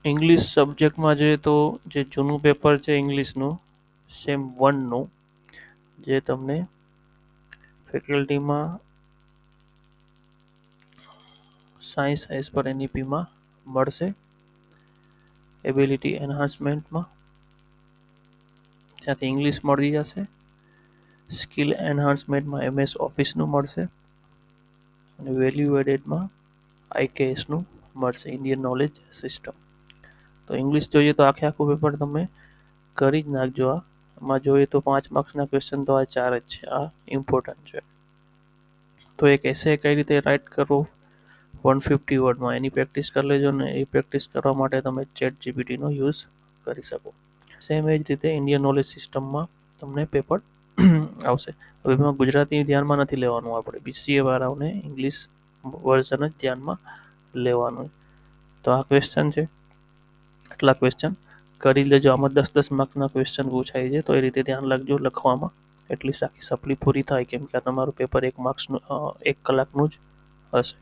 English સબ્જેક્ટમાં જોઈએ તો જે જૂનું પેપર છે ઇંગ્લિશનું સેમ 1નું જે તમને ફેકલ્ટીમાં સાયન્સ એઝ પર એનઈપીમાં મળશે. એબિલિટી એન્હાન્સમેન્ટમાં ત્યાંથી ઇંગ્લિશ મળી જશે. સ્કિલ એન્હાન્સમેન્ટમાં MS ઓફિસનું મળશે અને વેલ્યુ એડેડમાં IKSનું મળશે, ઇન્ડિયન નોલેજ સિસ્ટમ. તો ઇંગ્લિશ જોઈએ તો આખું પેપર તમે કરી જ નાખજો. આમાં જોઈએ તો 5 માર્ક્સના ક્વેશ્ચન તો આ 4 જ છે, આ ઇમ્પોર્ટન્ટ છે. તો એક એસે કઈ રીતે રાઇટ કરવો 150 વર્ડમાં એની પ્રેક્ટિસ કરી લેજો ને એ પ્રેક્ટિસ કરવા માટે તમે ChatGPTનો યુઝ કરી શકો. સેમ એ જ રીતે ઇન્ડિયન નોલેજ સિસ્ટમમાં તમને પેપર આવશે. હવે એમાં ગુજરાતી ધ્યાનમાં નથી લેવાનું, આપણે BCA વાળાઓને ઇંગ્લિશ વર્ઝન જ ધ્યાનમાં લેવાનું. તો આ ક્વેશ્ચન છે, આટલા ક્વેશ્ચન કરી લેજો. આમાં 10-10 માર્કના ક્વેશ્ચન પૂછાય છે, તો એ રીતે ધ્યાન રાખજો લખવામાં. એટલી આખી સપ્લી પૂરી થાય, કેમ કે આ તમારું પેપર 1 કલાકનું જ હશે.